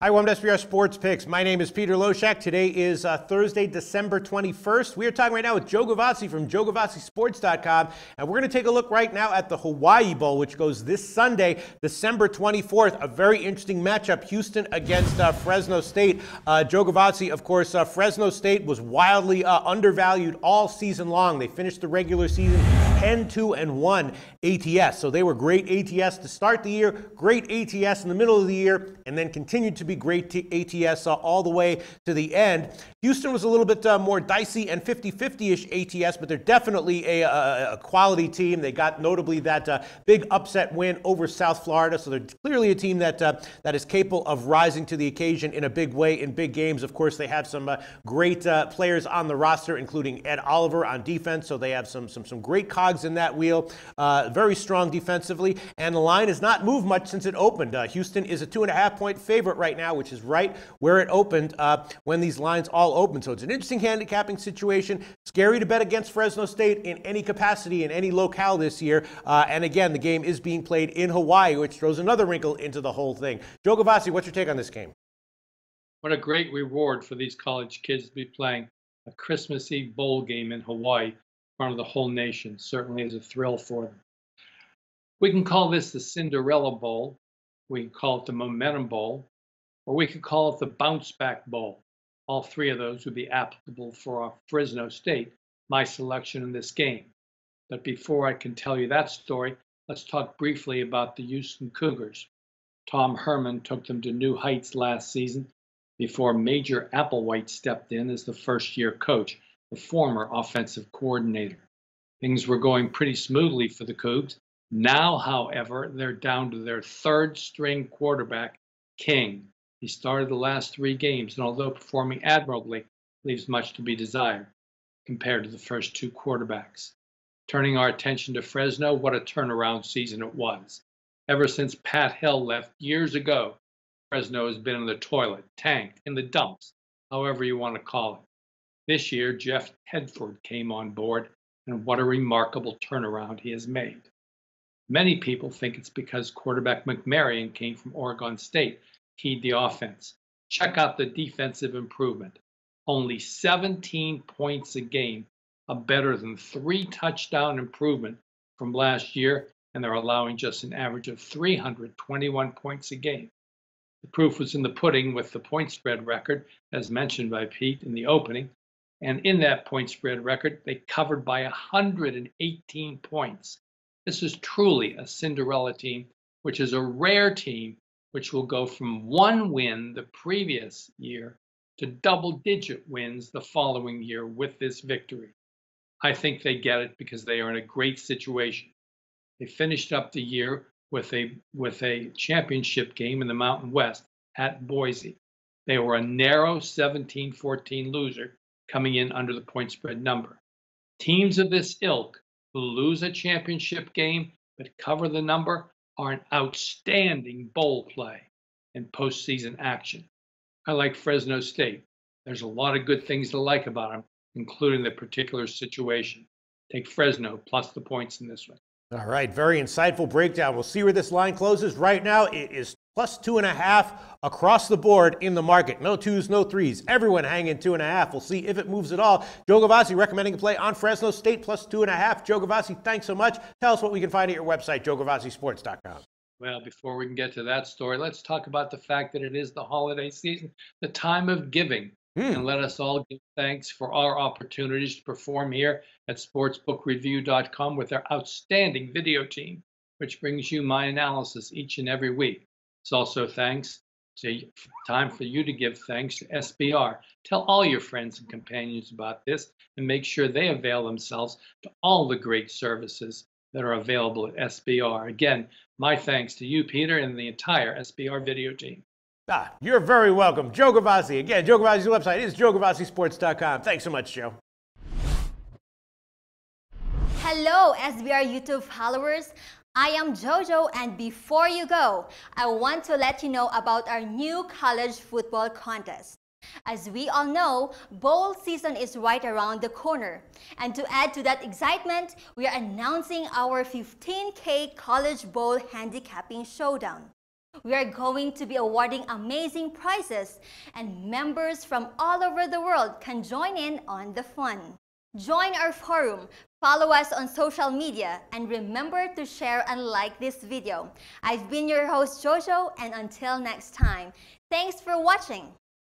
Hi, welcome to SBR Sports Picks. My name is Peter Loshak. Today is Thursday, December 21st. We are talking right now with Joe Gavazzi from JoeGavazziSports.com, and we're going to take a look right now at the Hawaii Bowl, which goes this Sunday, December 24th. A very interesting matchup, Houston against Fresno State. Joe Gavazzi, of course, Fresno State was wildly undervalued all season long. They finished the regular season 10-2-1 ATS. So they were great ATS to start the year, great ATS in the middle of the year, and then continued to be great ATS all the way to the end. Houston was a little bit more dicey and 50-50-ish ATS, but they're definitely a quality team. They got notably that big upset win over South Florida, so they're clearly a team that is capable of rising to the occasion in a big way in big games. Of course, they have some great players on the roster, including Ed Oliver on defense, so they have some great cogs in that wheel. Very strong defensively, and the line has not moved much since it opened. Houston is a 2.5-point favorite right now, which is right where it opened when these lines all opened. So it's an interesting handicapping situation. Scary to bet against Fresno State in any capacity, in any locale this year. And again, the game is being played in Hawaii, which throws another wrinkle into the whole thing. Joe Gavazzi, what's your take on this game? What a great reward for these college kids to be playing a Christmas Eve bowl game in Hawaii in front of the whole nation. Certainly is a thrill for them. We can call this the Cinderella Bowl. We can call it the Momentum Bowl, or we could call it the Bounce Back Bowl. All three of those would be applicable for Fresno State, my selection in this game. But before I can tell you that story, let's talk briefly about the Houston Cougars. Tom Herman took them to new heights last season before Major Applewhite stepped in as the first-year coach, the former offensive coordinator. Things were going pretty smoothly for the Cougs. Now, however, they're down to their third-string quarterback, King. He started the last 3 games, and although performing admirably, leaves much to be desired compared to the first 2 quarterbacks. Turning our attention to Fresno, what a turnaround season it was. Ever since Pat Hill left years ago, Fresno has been in the toilet, tanked, in the dumps, however you want to call it. This year, Jeff Tedford came on board, and what a remarkable turnaround he has made. Many people think it's because quarterback McMarion came from Oregon State, keyed the offense. Check out the defensive improvement. Only 17 points a game, a better than 3-touchdown improvement from last year, and they're allowing just an average of 321 points a game. The proof was in the pudding with the point spread record, as mentioned by Pete in the opening, and in that point spread record, they covered by 118 points. This is truly a Cinderella team, which is a rare team which will go from 1 win the previous year to double-digit wins the following year with this victory. I think they get it because they are in a great situation. They finished up the year with a championship game in the Mountain West at Boise. They were a narrow 17-14 loser coming in under the point spread number. Teams of this ilk who lose a championship game but cover the number are an outstanding bowl play and postseason action. I like Fresno State. There's a lot of good things to like about them, including the particular situation. Take Fresno plus the points in this one. All right, very insightful breakdown. We'll see where this line closes. Right now, it is plus 2.5 across the board in the market. No 2s, no 3s. Everyone hanging 2.5. We'll see if it moves at all. Joe Gavazzi recommending a play on Fresno State plus 2.5. Joe Gavazzi, thanks so much. Tell us what we can find at your website, JoeGavazziSports.com. Well, before we can get to that story, let's talk about the fact that it is the holiday season, the time of giving. And let us all give thanks for our opportunities to perform here at sportsbookreview.com with our outstanding video team, which brings you my analysis each and every week. It's also time for you to give thanks to SBR. Tell all your friends and companions about this and make sure they avail themselves to all the great services that are available at SBR. Again, my thanks to you, Peter, and the entire SBR video team. You're very welcome. Joe Gavazzi. Again, Joe Gavazzi's website is JoeGavazziSports.com. Thanks so much, Joe. Hello, SBR YouTube followers. I am JoJo, and before you go, I want to let you know about our new college football contest. As we all know, bowl season is right around the corner. And to add to that excitement, we are announcing our $15K College Bowl Handicapping Showdown. We are going to be awarding amazing prizes, and members from all over the world can join in on the fun. Join our forum, follow us on social media, and remember to share and like this video. I've been your host, Jojo, and until next time, thanks for watching.